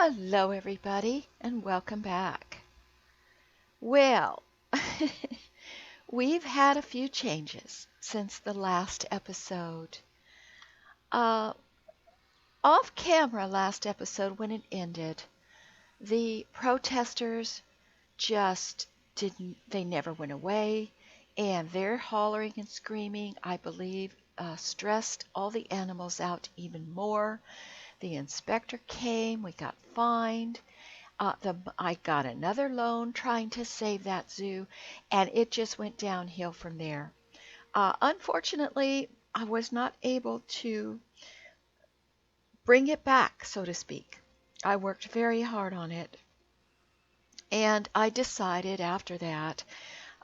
Hello, everybody, and welcome back. Well, we've had a few changes since the last episode. Uh, Off camera, last episode, when it ended, the protesters just they never went away, and their hollering and screaming, I believe, stressed all the animals out even more. The inspector came, we got fined. I got another loan trying to save that zoo, and it just went downhill from there. Unfortunately, I was not able to bring it back, so to speak. I worked very hard on it, and I decided after that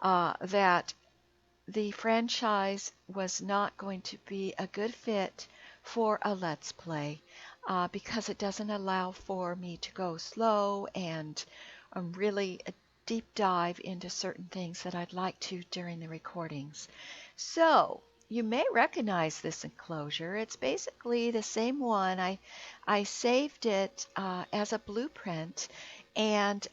that the franchise was not going to be a good fit for a Let's Play because it doesn't allow for me to go slow and really deep dive into certain things that I'd like to during the recordings. So you may recognize this enclosure. It's basically the same one. I saved it as a blueprint, and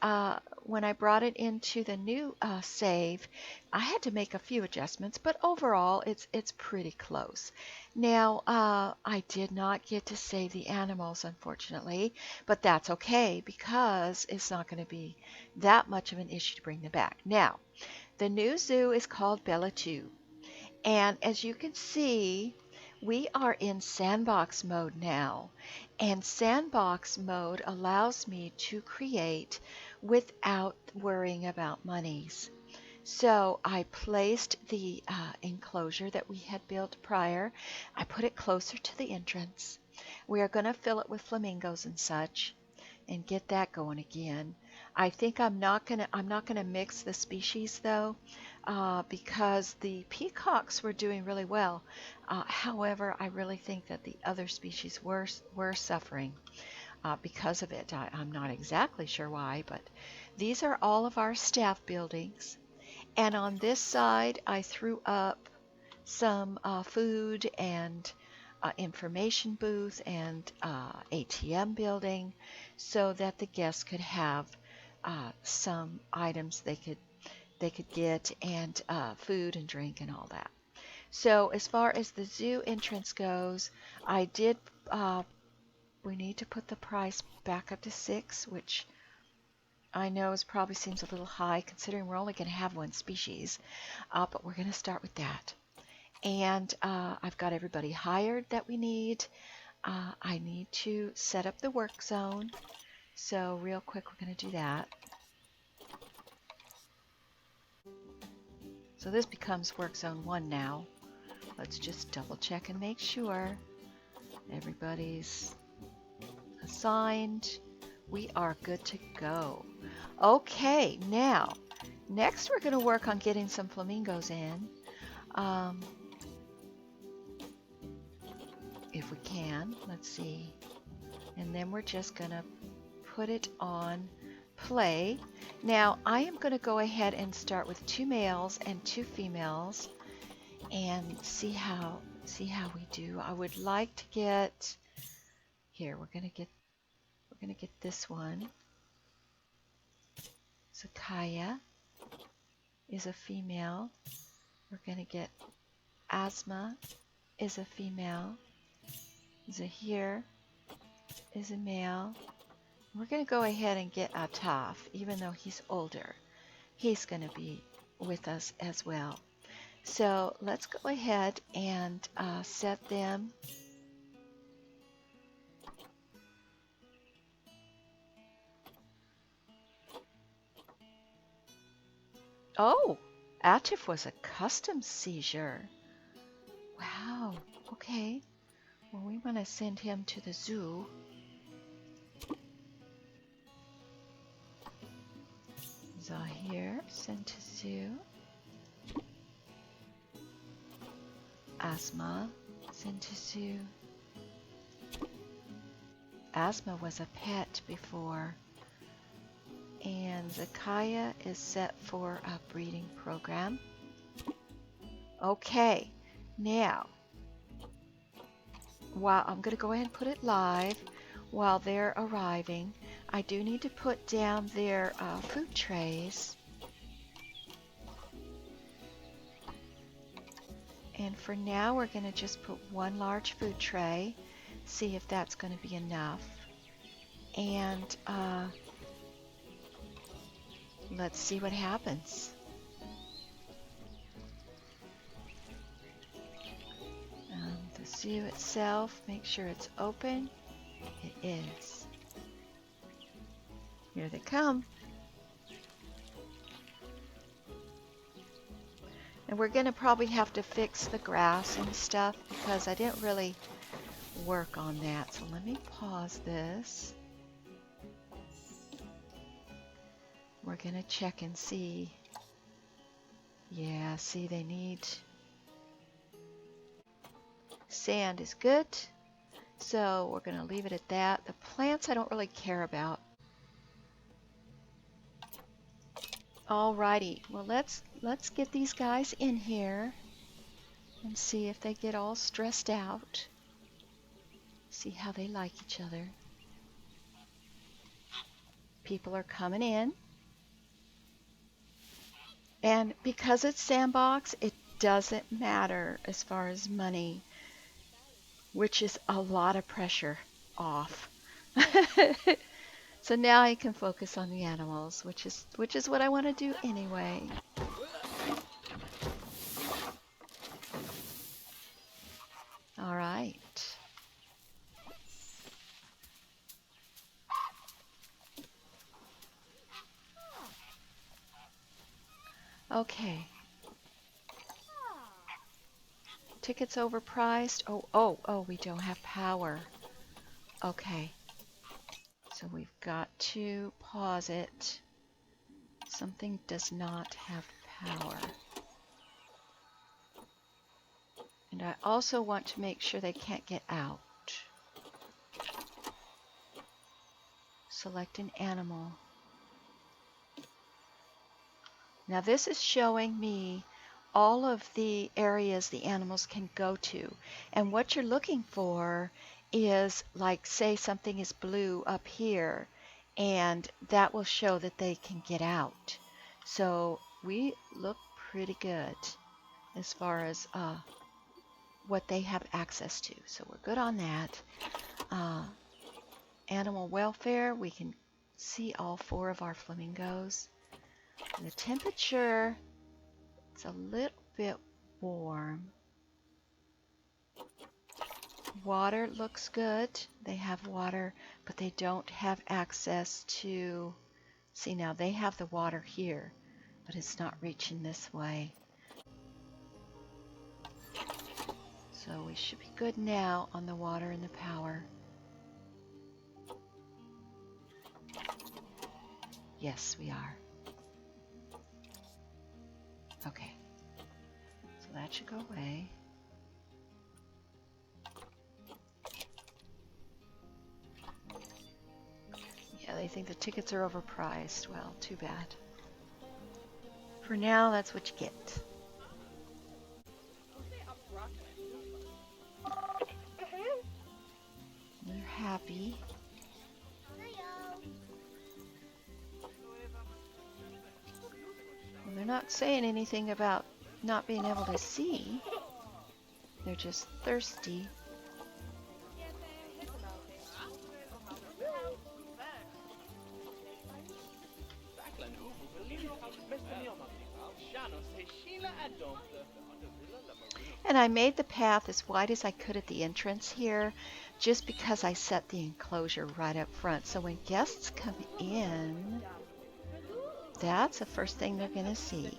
when I brought it into the new save, I had to make a few adjustments, but overall it's pretty close. Now, I did not get to save the animals, unfortunately, but that's okay because it's not going to be that much of an issue to bring them back. Now, the new zoo is called Bella 2, and as you can see, we are in sandbox mode now, and sandbox mode allows me to create without worrying about monies. So I placed the enclosure that we had built prior. I put it closer to the entrance. We are going to fill it with flamingos and such and get that going again. I think I'm not gonna mix the species though, because the peacocks were doing really well. However, I really think that the other species were suffering because of it. I'm not exactly sure why, but these are all of our staff buildings. And on this side, I threw up some food and information booth and ATM building so that the guests could have some items they could get and food and drink and all that. So as far as the zoo entrance goes, I did. We need to put the price back up to 6, which I know is probably seems a little high considering we're only going to have one species, but we're going to start with that. And I've got everybody hired that we need. I need to set up the work zone. So real quick, we're going to do that. So this becomes work zone 1 now. Let's just double check and make sure everybody's assigned. We are good to go. Okay, now, next we're going to work on getting some flamingos in. If we can, let's see. And then we're just going to put it on play. Now, I am going to go ahead and start with 2 males and 2 females and see how we do. I would like to get here. We're going to get this one. Zakaya is a female. We're going to get Asma is a female. Zahir is a male. We're going to go ahead and get Ataf, even though he's older. He's going to be with us as well. So let's go ahead and set them. Oh, Atif was a custom seizure. Wow, okay. Well, we want to send him to the zoo. Zahir sent to zoo. Asma sent to zoo. Asma was a pet before. And Zakaya is set for a breeding program. Okay, now, while I'm going to go ahead and put it live while they're arriving, I do need to put down their food trays. And for now, we're going to just put one large food tray, see if that's going to be enough. And let's see what happens. The zoo itself, make sure it's open. It is. Here they come. And we're going to probably have to fix the grass and stuff because I didn't really work on that. So let me pause this. We're going to check and see. Yeah, see, they need sand is good. So we're going to leave it at that. The plants I don't really care about. Alrighty, well let's get these guys in here and see if they get all stressed out. See how they like each other. People are coming in. And because it's sandbox, it doesn't matter as far as money, which is a lot of pressure off. So now I can focus on the animals, which is what I want to do anyway. All right. Okay. Tickets overpriced. Oh, we don't have power. Okay. So we've got to pause it. Something does not have power. And I also want to make sure they can't get out. Select an animal. Now this is showing me all of the areas the animals can go to. And what you're looking for is, like, say something is blue up here, and that will show that they can get out. So we look pretty good as far as what they have access to. So we're good on that. Animal welfare, we can see all 4 of our flamingos. The temperature, it's a little bit warm. Water looks good. They have water, but they don't have access to, see, now they have the water here, but it's not reaching this way. So we should be good now on the water and the power. Yes, we are. Okay. So that should go away. Yeah, they think the tickets are overpriced. Well, too bad. For now, that's what you get. They're happy. Well, they're not saying anything about not being able to see. They're just thirsty. And I made the path as wide as I could at the entrance here, just because I set the enclosure right up front. So when guests come in, that's the first thing they're going to see.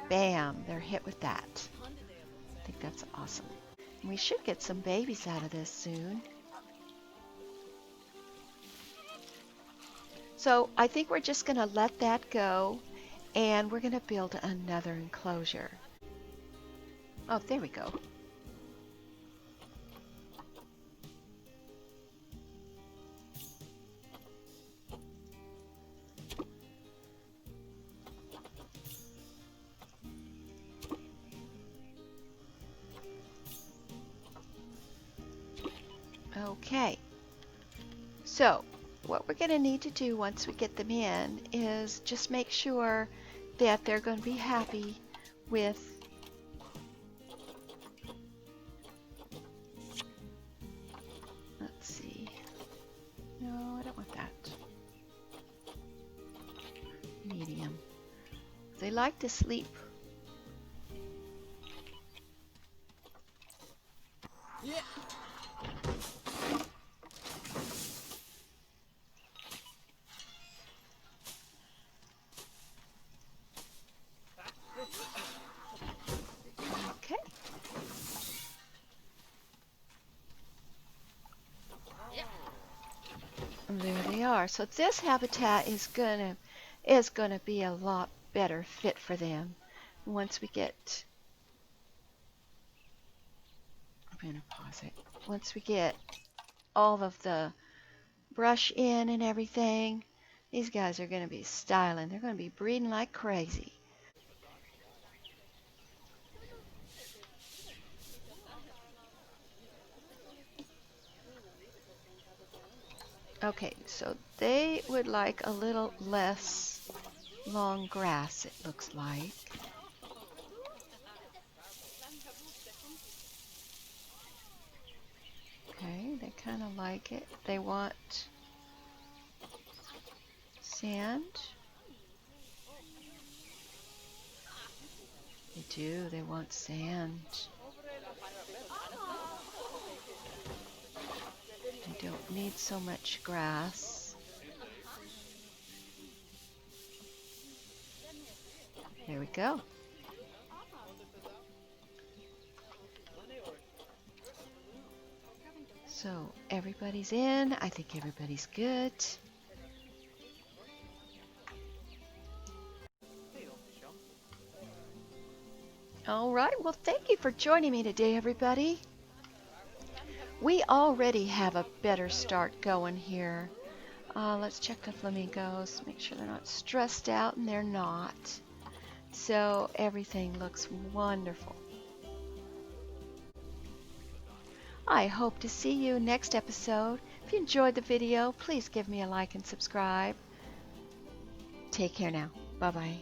Bam, they're hit with that. I think that's awesome. And we should get some babies out of this soon. So I think we're just going to let that go, and we're going to build another enclosure. Oh, there we go. Okay. So what we're going to need to do once we get them in is just make sure that they're going to be happy with let's see. No, I don't want that. Medium. They like to sleep. Yeah. Okay. And there they are. So this habitat is gonna be a lot better fit for them once we get. I'm gonna pause it. Once we get all of the brush in and everything, these guys are gonna be styling. They're gonna be breeding like crazy. Okay, so they would like a little less long grass, it looks like. Okay, they kind of like it. They want sand. They do, they want sand. They don't need so much grass. There we go. So everybody's in. I think everybody's good. All right, well, thank you for joining me today, everybody. We already have a better start going here. Let's check the flamingos, make sure they're not stressed out, and they're not. So everything looks wonderful. I hope to see you next episode. If you enjoyed the video, please give me a like and subscribe. Take care now. Bye-bye.